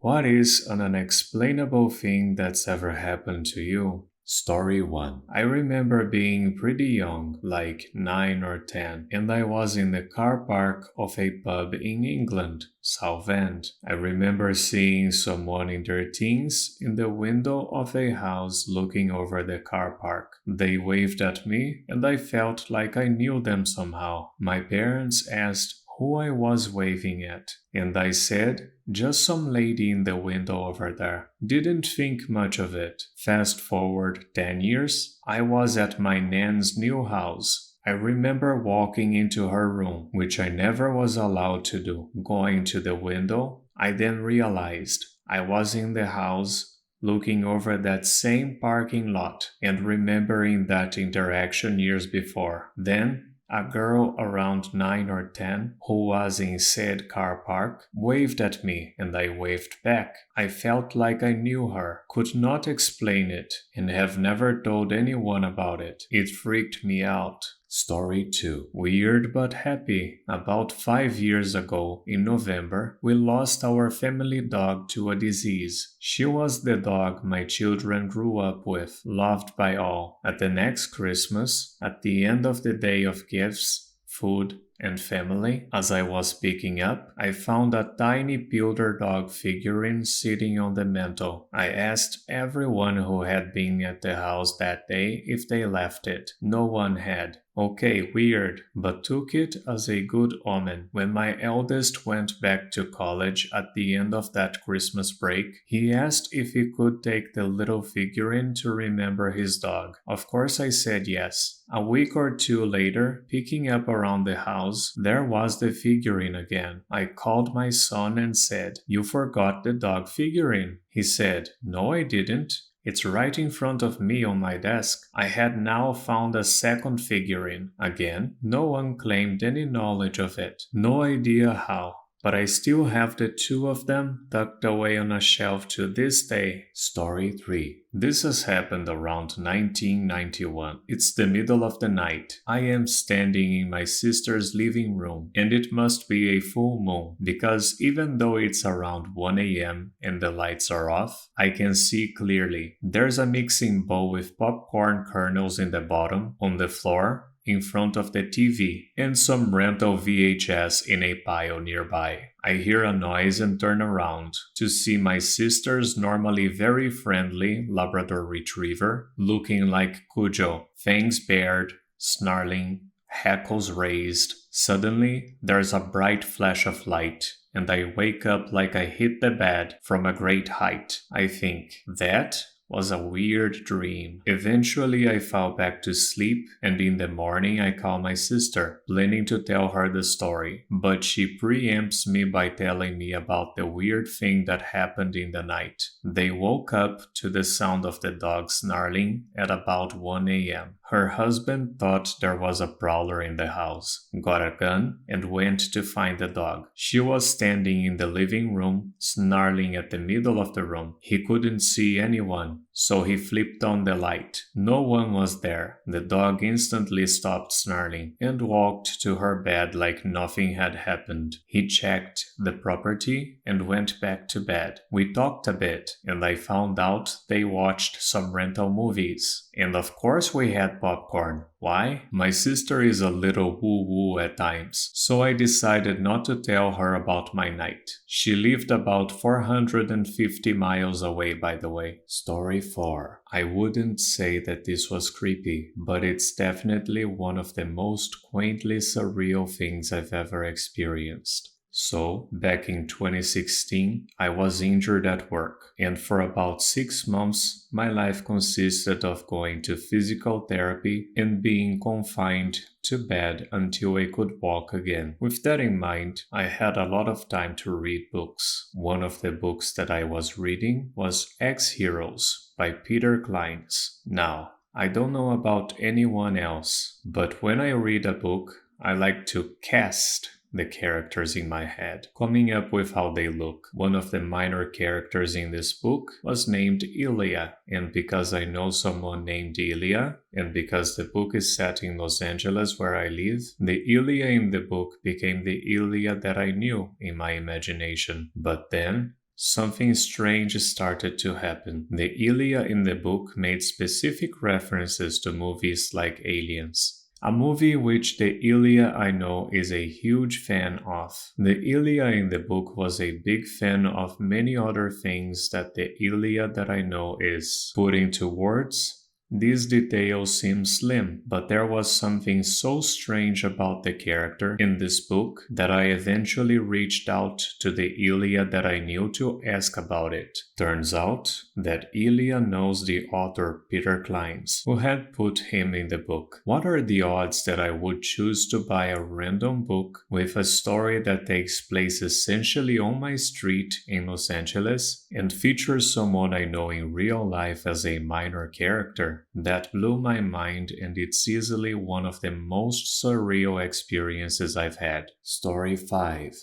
What is an unexplainable thing that's ever happened to you? Story 1. I remember being pretty young, like 9 or 10, and I was in the car park of a pub in England, Southend. I remember seeing someone in their teens in the window of a house looking over the car park. They waved at me, and I felt like I knew them somehow. My parents asked who I was waving at, and I said, just some lady in the window over there. Didn't think much of it. Fast forward 10 years, I was at my nan's new house. I remember walking into her room, which I never was allowed to do. Going to the window, I then realized I was in the house looking over that same parking lot and remembering that interaction years before. Then a girl around 9 or 10, who was in said car park, waved at me and I waved back. I felt like I knew her, could not explain it, and have never told anyone about it. It freaked me out. Story 2. Weird but happy. About 5 years ago, in November, we lost our family dog to a disease. She was the dog my children grew up with, loved by all. At the next Christmas, at the end of the day of gifts, food, and family, as I was picking up, I found a tiny pewter dog figurine sitting on the mantel. I asked everyone who had been at the house that day if they left it. No one had. Okay, weird, but took it as a good omen. When my eldest went back to college at the end of that Christmas break, he asked if he could take the little figurine to remember his dog. Of course I said yes. A week or two later, picking up around the house, there was the figurine again. I called my son and said, "You forgot the dog figurine." He said, "No, I didn't. It's right in front of me on my desk." I had now found a second figurine. Again, no one claimed any knowledge of it. No idea how. But I still have the two of them tucked away on a shelf to this day. Story 3. This has happened around 1991. It's the middle of the night. I am standing in my sister's living room, and it must be a full moon, because even though it's around 1 a.m. and the lights are off, I can see clearly. There's a mixing bowl with popcorn kernels in the bottom, on the floor, in front of the TV, and some rental VHS in a pile nearby. I hear a noise and turn around to see my sister's normally very friendly Labrador Retriever, looking like Cujo, fangs bared, snarling, hackles raised. Suddenly, there's a bright flash of light, and I wake up like I hit the bed from a great height. I think, that was a weird dream. Eventually I fell back to sleep, and in the morning I call my sister, planning to tell her the story, but she preempts me by telling me about the weird thing that happened in the night. They woke up to the sound of the dog snarling at about 1 a.m. Her husband thought there was a prowler in the house, got a gun, and went to find the dog. She was standing in the living room, snarling at the middle of the room. He couldn't see anyone, so he flipped on the light. No one was there. The dog instantly stopped snarling and walked to her bed like nothing had happened. He checked the property and went back to bed. We talked a bit, and I found out they watched some rental movies. And of course we had popcorn. Why? My sister is a little woo-woo at times, so I decided not to tell her about my night. She lived about 450 miles away, by the way. Story 4. I wouldn't say that this was creepy, but it's definitely one of the most quaintly surreal things I've ever experienced. So, back in 2016, I was injured at work, and for about 6 months, my life consisted of going to physical therapy and being confined to bed until I could walk again. With that in mind, I had a lot of time to read books. One of the books that I was reading was Ex-Heroes by Peter Clines. Now, I don't know about anyone else, but when I read a book, I like to cast the characters in my head, coming up with how they look. One of the minor characters in this book was named Ilya, and because I know someone named Ilya, and because the book is set in Los Angeles where I live, the Ilya in the book became the Ilya that I knew in my imagination. But then, something strange started to happen. The Ilya in the book made specific references to movies like Aliens. A movie which the Ilya I know is a huge fan of. The Ilya in the book was a big fan of many other things that the Ilya that I know is. Put into words, these details seem slim, but there was something so strange about the character in this book that I eventually reached out to the Ilya that I knew to ask about it. Turns out that Ilya knows the author Peter Clines, who had put him in the book. What are the odds that I would choose to buy a random book with a story that takes place essentially on my street in Los Angeles and features someone I know in real life as a minor character? That blew my mind, and it's easily one of the most surreal experiences I've had. Story 5.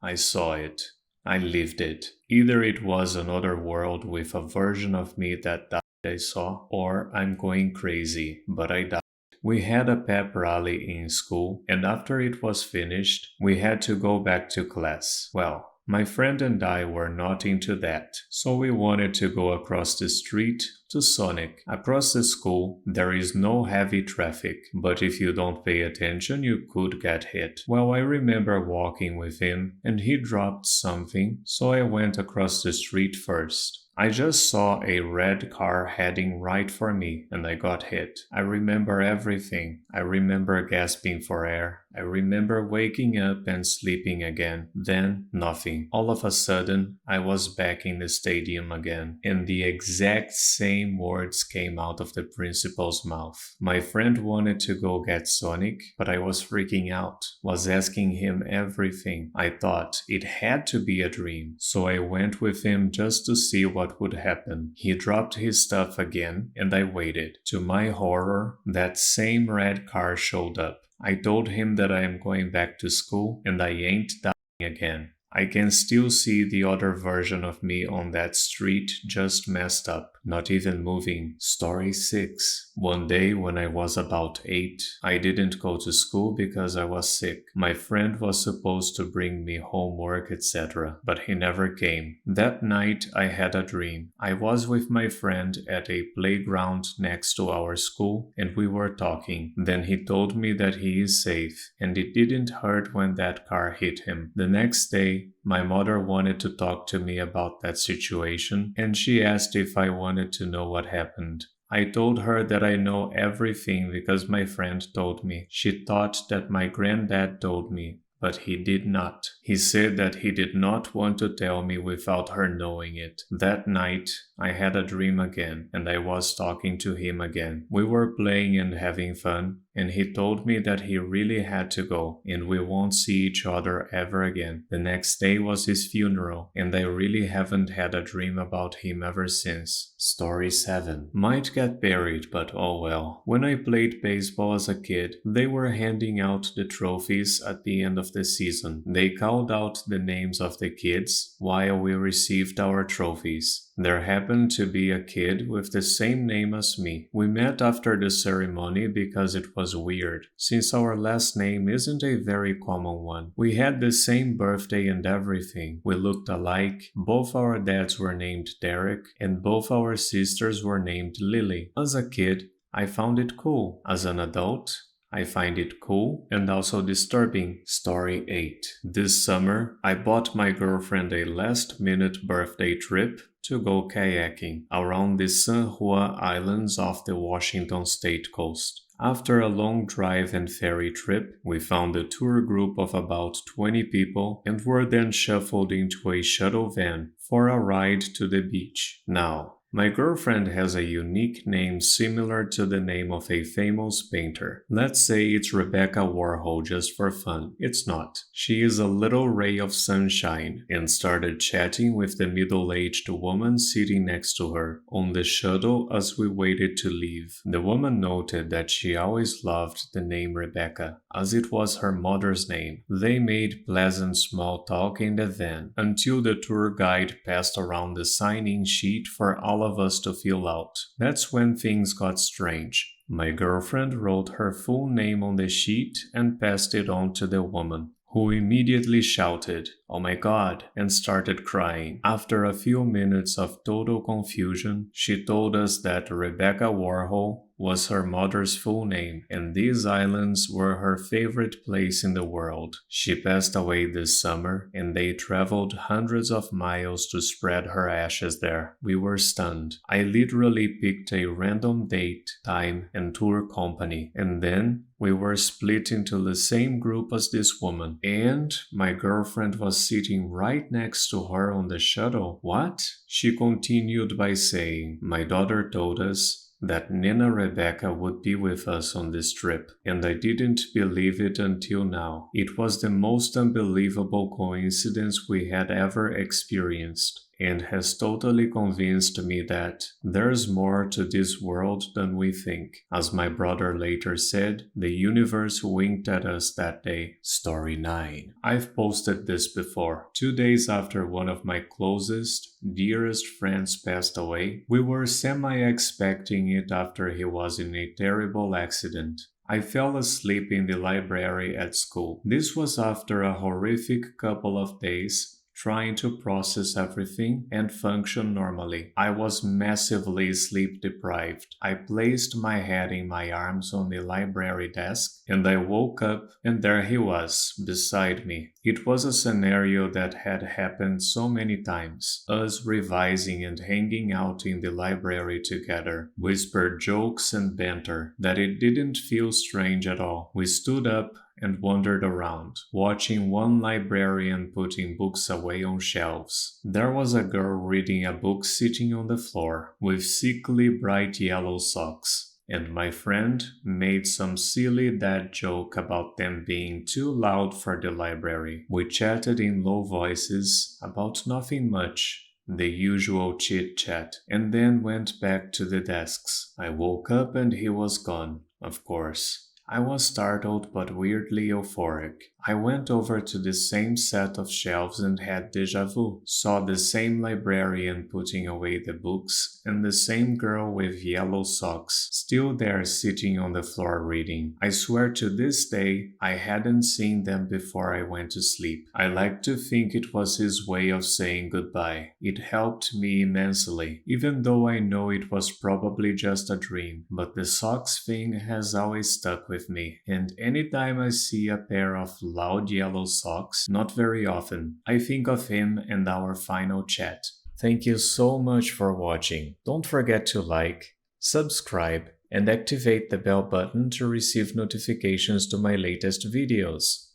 I saw it. I lived it. Either it was another world with a version of me that died I saw, or I'm going crazy, but I died. We had a pep rally in school, and after it was finished, we had to go back to class. Well, my friend and I were not into that, so we wanted to go across the street to Sonic. Across the school, there is no heavy traffic, but if you don't pay attention, you could get hit. Well, I remember walking with him, and he dropped something, so I went across the street first. I just saw a red car heading right for me, and I got hit. I remember everything. I remember gasping for air. I remember waking up and sleeping again. Then, nothing. All of a sudden, I was back in the stadium again, and the exact same words came out of the principal's mouth. My friend wanted to go get Sonic, but I was freaking out, was asking him everything. I thought it had to be a dream, so I went with him just to see what would happen. He dropped his stuff again, and I waited. To my horror, that same red car showed up. I told him that I am going back to school and I ain't dying again. I can still see the other version of me on that street, just messed up, not even moving. Story 6. One day when I was about 8, I didn't go to school because I was sick. My friend was supposed to bring me homework, etc., but he never came. That night I had a dream. I was with my friend at a playground next to our school and we were talking. Then he told me that he is safe and it didn't hurt when that car hit him. The next day, my mother wanted to talk to me about that situation, and she asked if I wanted to know what happened. I told her that I know everything because my friend told me. She thought that my granddad told me, but he did not. He said that he did not want to tell me without her knowing it. That night, I had a dream again, and I was talking to him again. We were playing and having fun, and he told me that he really had to go, and we won't see each other ever again. The next day was his funeral, and I really haven't had a dream about him ever since. Story 7. Might get buried, but oh well. When I played baseball as a kid, they were handing out the trophies at the end of the season. They called out the names of the kids while we received our trophies. There happened to be a kid with the same name as me. We met after the ceremony because it was weird, since our last name isn't a very common one. We had the same birthday and everything. We looked alike. Both our dads were named Derek, and both our sisters were named Lily. As a kid, I found it cool. As an adult, I find it cool and also disturbing. Story 8. This summer, I bought my girlfriend a last-minute birthday trip to go kayaking around the San Juan Islands off the Washington state coast. After a long drive and ferry trip, we found a tour group of about 20 people and were then shuffled into a shuttle van for a ride to the beach. Now, my girlfriend has a unique name similar to the name of a famous painter. Let's say it's Rebecca Warhol just for fun. It's not. She is a little ray of sunshine and started chatting with the middle-aged woman sitting next to her on the shuttle as we waited to leave. The woman noted that she always loved the name Rebecca, as it was her mother's name. They made pleasant small talk in the van until the tour guide passed around the sign-in sheet for all of us to fill out. That's when things got strange. My girlfriend wrote her full name on the sheet and passed it on to the woman, who immediately shouted, "Oh my god," and started crying. After a few minutes of total confusion, she told us that Rebecca Warhol was her mother's full name, and these islands were her favorite place in the world. She passed away this summer, and they traveled hundreds of miles to spread her ashes there. We were stunned. I literally picked a random date, time, and tour company, and then we were split into the same group as this woman, and my girlfriend was sitting right next to her on the shuttle. What? She continued by saying, "My daughter told us that Nina Rebecca would be with us on this trip, and I didn't believe it until now. It was the most unbelievable coincidence we had ever experienced, and has totally convinced me that there's more to this world than we think. As my brother later said, the universe winked at us that day." Story 9. I've posted this before. 2 days after one of my closest, dearest friends passed away, we were semi-expecting it after he was in a terrible accident. I fell asleep in the library at school. This was after a horrific couple of days trying to process everything and function normally. I was massively sleep deprived. I placed my head in my arms on the library desk, and I woke up, and there he was, beside me. It was a scenario that had happened so many times. Us revising and hanging out in the library together, whispered jokes and banter, that it didn't feel strange at all. We stood up and wandered around, watching one librarian putting books away on shelves. There was a girl reading a book sitting on the floor, with sickly bright yellow socks, and my friend made some silly dad joke about them being too loud for the library. We chatted in low voices about nothing much, the usual chit-chat, and then went back to the desks. I woke up and he was gone, of course. I was startled but weirdly euphoric. I went over to the same set of shelves and had déjà vu. Saw the same librarian putting away the books and the same girl with yellow socks still there sitting on the floor reading. I swear to this day I hadn't seen them before I went to sleep. I like to think it was his way of saying goodbye. It helped me immensely, even though I know it was probably just a dream. But the socks thing has always stuck with me, and anytime I see a pair of loud yellow socks, not very often, I think of him and our final chat. Thank you so much for watching. Don't forget to like, subscribe, and activate the bell button to receive notifications to my latest videos.